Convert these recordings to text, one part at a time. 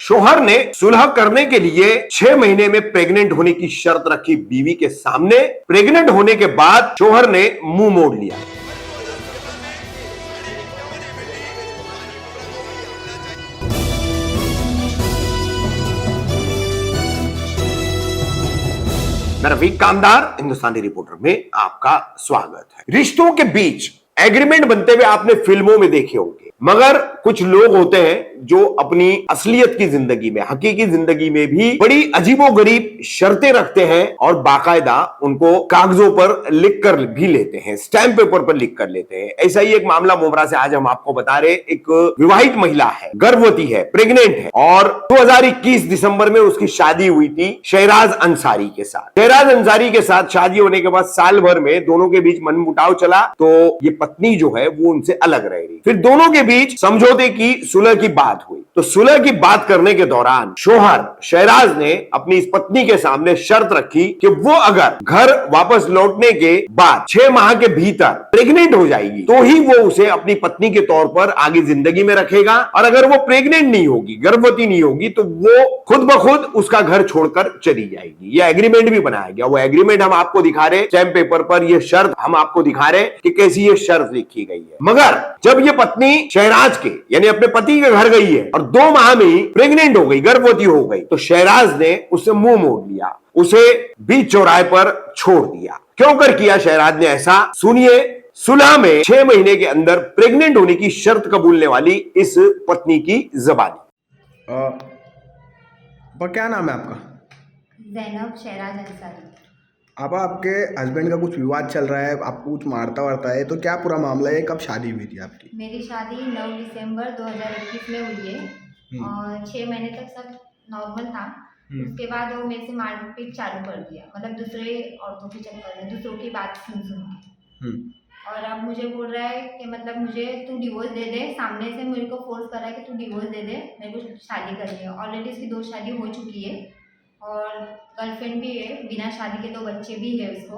शोहर ने सुलह करने के लिए 6 महीने में प्रेग्नेंट होने की शर्त रखी बीवी के सामने। प्रेग्नेंट होने के बाद शोहर ने मुंह मोड़ लिया। मैं रफीक कामदार, हिंदुस्तानी रिपोर्टर में आपका स्वागत है। रिश्तों के बीच एग्रीमेंट बनते हुए आपने फिल्मों में देखे होंगे, मगर कुछ लोग होते हैं जो अपनी असलियत की जिंदगी में, हकीकी जिंदगी में भी बड़ी अजीबोगरीब शर्तें रखते हैं और बाकायदा उनको कागजों पर लिख कर भी लेते हैं, स्टैंप पेपर पर लिख कर लेते हैं। ऐसा ही एक मामला मोबरा से आज हम आपको बता रहे। एक विवाहित महिला है, गर्भवती है, प्रेग्नेंट है और 2021 दिसंबर में उसकी शादी हुई थी शहराज अंसारी के साथ। शहराज अंसारी के साथ शादी होने के बाद साल भर में दोनों के बीच मनमुटाव चला, तो ये पत्नी जो है वो उनसे अलग रह रही। फिर दोनों के बीच समझौते की, सुलह की बात हुई। तो सुलह की बात करने के दौरान शोहर शहराज ने अपनी इस पत्नी के सामने शर्त रखी कि वो अगर घर वापस लौटने के बाद 6 माह के भीतर प्रेग्नेंट हो जाएगी तो ही वो उसे अपनी पत्नी के तौर पर आगे जिंदगी में रखेगा, और अगर वो प्रेग्नेंट नहीं होगी, गर्भवती नहीं होगी, तो वो खुद ब खुद उसका घर छोड़कर चली जाएगी। यह एग्रीमेंट भी बनाया गया। वो एग्रीमेंट हम आपको दिखा रहे, स्टैंप पेपर पर यह शर्त हम आपको दिखा रहे कि कैसी ये शर्त लिखी गई है। मगर जब ये पत्नी शहराज के यानी अपने पति के घर गई है और 2 माह में ही प्रेग्नेंट हो गई, गर्भवती हो गई, तो शहराज ने उससे मुंह मोड़ लिया, उसे बीच चौराहे पर छोड़ दिया। क्यों कर किया शहराज ने ऐसा, सुनिए। सुलह में 6 महीने के अंदर प्रेग्नेंट होने की शर्त कबूलने वाली इस पत्नी की जबानी। क्या नाम है आपका? ज़ैनब शहराज अंसारी। अब आपके हस्बैंड का कुछ विवाद चल रहा है, आपको कुछ मारता वारता है, तो क्या पूरा मामला है? कब शादी हुई थी आपकी? मेरी शादी 9 दिसंबर 2021 में हुई है और 6 महीने तक सब नॉर्मल था। उसके बाद वो मेरे से मारपीट चालू कर दिया, मतलब दूसरे औरतों के चक्कर में, दूसरों की बात सुन के। और अब मुझे बोल रहा है कि मतलब मुझे तू डिवोर्स दे दे, सामने से मुझे को फोर्स कर रहा है कि तू डिवोर्स दे दे, मेरे को शादी करनी है। ऑलरेडी इसकी 2 शादी हो चुकी है और गर्लफ्रेंड भी है, बिना शादी के 2 बच्चे भी है उसको।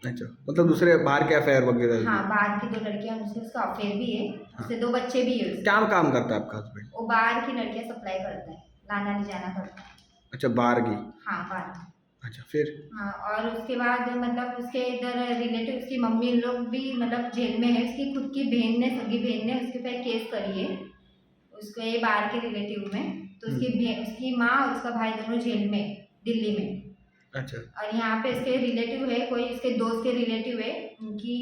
अच्छा, मतलब दूसरे बाहर के अफेयर वगैरह? हाँ, बाहर की 2 लड़कियां, उसका अफेयर भी है, उससे 2 बच्चे भी है। क्या काम करता है आपका हस्बैंड? वो बाहर की लड़कियां सप्लाई करता है, लाना ले जाना करता है। अच्छा, बाहर की? हाँ, बाहर की। अच्छा, फिर? हाँ, और उसके बाद मतलब उसके इधर रिलेटिव, उसकी मम्मी लोग भी मतलब जेल में है। उसकी खुद की बहन ने, सगी बहन ने उसके पे केस करी है, उसको ये बाहर के रिलेटिव में। तो उसकी माँ और उसका भाई दोनों जेल में, दिल्ली में। अच्छा। और यहाँ पे इसके रिलेटिव है, कोई इसके दोस्त के रिलेटिव है, उनकी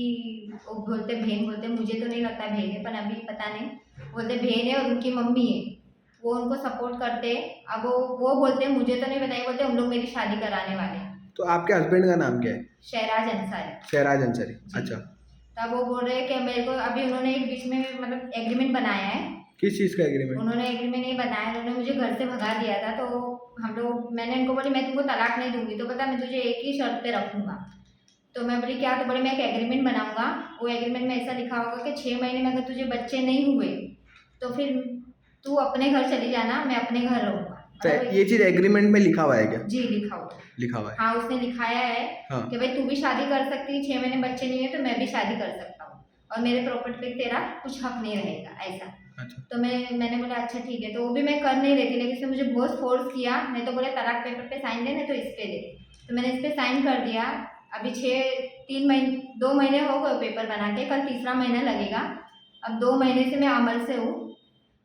वो बोलते बहन बोलते, मुझे तो नहीं लगता बहन है, पर अभी पता नहीं, बोलते बहन है और उनकी मम्मी है, वो उनको सपोर्ट करते हैं। अब वो बोलते हैं, मुझे तो नहीं बताया, बोलते हम लोग मेरी शादी कराने वाले। तो आपके हस्बैंड का नाम क्या है? शहराज अंसारी। शहराज अंसारी, अच्छा। तब वो बोल रहे हैं कि मेरे को अभी उन्होंने एक बीच में मतलब एग्रीमेंट बनाया है। किस चीज़ का एग्रीमेंट? उन्होंने एग्रीमेंट नहीं बनाया, उन्होंने मुझे घर से भगा दिया था। तो हम लोग, मैंने उनको बोली मैं तुमको तलाक नहीं दूंगी, तो पता मैं तुझे एक ही शर्त पे रखूँगा। तो मैं बोली क्या? तो बोले मैं एक एग्रीमेंट बनाऊँगा, वो एग्रीमेंट में ऐसा लिखा होगा कि 6 महीने में अगर तुझे बच्चे नहीं हुए तो फिर तू अपने घर चली जाना, मैं अपने घर रहूँगा। ये चीज़ एग्रीमेंट में लिखा हुआ है क्या? जी, लिखा हुआ है। लिखा हुआ है, हाँ, उसने लिखाया है। हाँ। कि भाई तू भी शादी कर सकती है, 6 महीने बच्चे नहीं है तो मैं भी शादी कर सकता हूँ, और मेरे प्रॉपर्टी पे तेरा कुछ हक नहीं रहेगा, ऐसा। अच्छा। तो मैंने बोला अच्छा ठीक है। तो वो भी मैं कर नहीं रही थी, लेकिन इसने मुझे बहुत फोर्स किया। मैं तो बोले तलाक पेपर पे साइन दे, नहीं तो इस पे दे। तो मैंने इस पे साइन कर दिया। अभी 2 महीने हो गए पेपर बना के, कल 3रा महीना लगेगा। अब 2 महीने से मैं अमल से हूँ।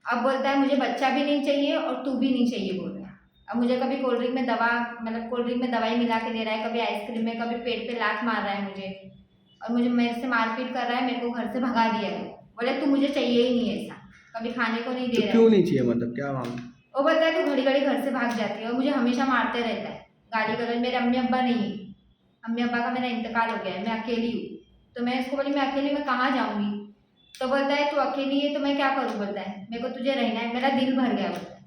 अब बोलता है मुझे बच्चा भी नहीं चाहिए और तू भी नहीं चाहिए, बोल रहा है। अब मुझे कभी कोल्ड ड्रिंक में दवाई मिला के दे रहा है, कभी आइसक्रीम में, कभी पेट पे लात मार रहा है मुझे, और मुझे मेरे से मारपीट कर रहा है। मेरे को घर से भगा दिया है, बोले तू मुझे चाहिए ही नहीं, ऐसा कभी खाने को नहीं दे रहा है। क्यों नहीं चाहिए, मतलब क्या मामला? वो बोलता है तू घड़ी घड़ी घर से भाग जाती है और मुझे हमेशा मारते रहता है, गाली गलौज। मेरे अम्मी अब्बा नहीं है, अम्मी अब्बा का मेरा इंतकाल हो गया है, मैं अकेली हूँ। तो मैं इसको बोली मैं अकेली, मैं कहाँ जाऊँगी? तो बोलता है तू अकेली है तो मैं क्या करूँ, बोलता है मेरे को तुझे रहना है, मेरा दिल भर गया, बोलता है।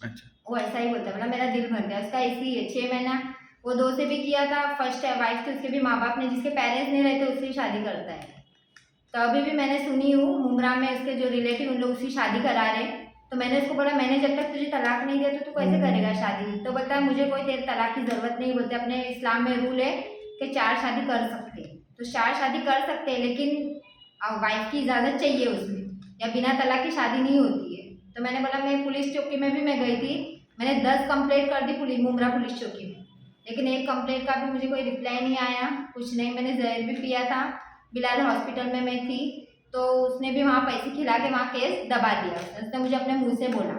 अच्छा। वो ऐसा ही बोलता है, मतलब मेरा दिल भर गया। उसका ऐसी है 6 महीना वो 2 से भी किया था, फर्स्ट वाइफ थी, उसके भी माँ बाप ने, जिसके पेरेंट्स नहीं रहते उससे शादी करता है। तो अभी भी मैंने सुनी हूँ मुमरा में उसके जो रिलेटिव, उन लोग उसकी शादी करा रहे। तो मैंने उसको बोला मैंने जब तक तुझे तलाक नहीं दिया तो तू कैसे करेगा शादी? तो बोलता है मुझे कोई तेरे तलाक की ज़रूरत नहीं, बोलते अपने इस्लाम में रूल है कि 4 शादी कर सकते हैं। तो 4 शादी कर सकते हैं, लेकिन वाइफ की इजाज़त चाहिए उसमें, या बिना तलाक की शादी नहीं होती है। तो मैंने बोला मैं पुलिस चौकी में भी मैं गई थी, मैंने 10 कंप्लेंट कर दी मुमरा पुलिस चौकी में, लेकिन एक कंप्लेंट का भी मुझे कोई रिप्लाई नहीं आया, कुछ नहीं। मैंने जहर भी पिया था, बिलाल हॉस्पिटल में मैं थी, तो उसने भी वहाँ पैसे खिला के वहाँ केस दबा दिया। उसने मुझे अपने मुंह से बोला,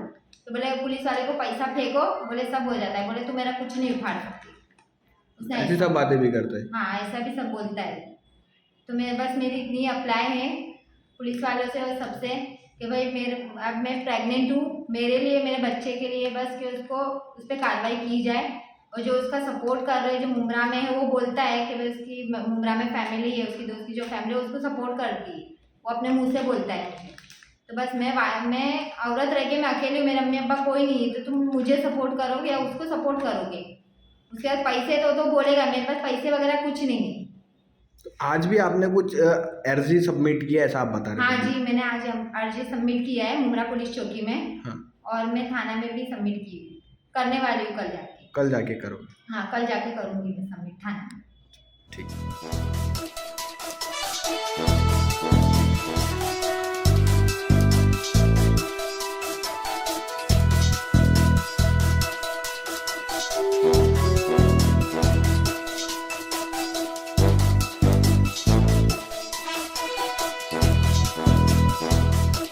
तो बोले पुलिस वाले को पैसा फेंको, बोले सब हो जाता है, बोले तू मेरा कुछ नहीं उखाड़ सकती। उसने ऐसी सब बातें भी करते हैं। हाँ, ऐसा भी सब बोलता है। तो मैं बस मेरी इतनी अप्लाई है पुलिस वालों से और सबसे कि भाई अब मैं प्रेग्नेंट हूँ, मेरे लिए मेरे बच्चे के लिए बस कि उस पर कार्रवाई की जाए। और जो उसका सपोर्ट कर रहे हैं, जो मुमरा में है, वो बोलता है कि भाई उसकी मुमरा में फैमिली है, उसकी दोस्त की जो फैमिली है उसको सपोर्ट करती है, वो अपने मुंह से बोलता है मुझे। तो बस मैं औरत रह के मैं अकेली हूँ, मेरे अम्मी अब्बा कोई नहीं है, तो तुम मुझे सपोर्ट करोगे या उसको सपोर्ट करोगे? उसके बाद पैसे तो बोलेगा, मेरे पास पैसे वगैरह कुछ नहीं है। तो आज भी आपने कुछ अर्जी सबमिट किया ऐसा आप बता रहे थे? हाँ जी, मैंने आज अर्जी सबमिट किया है मुमरा पुलिस चौकी में। हाँ। और मैं थाना में भी सबमिट की, करने वाली हूँ कल जाके। कल जाके करो। हाँ, कल जाके करूँगी मैं सबमिट थाना में।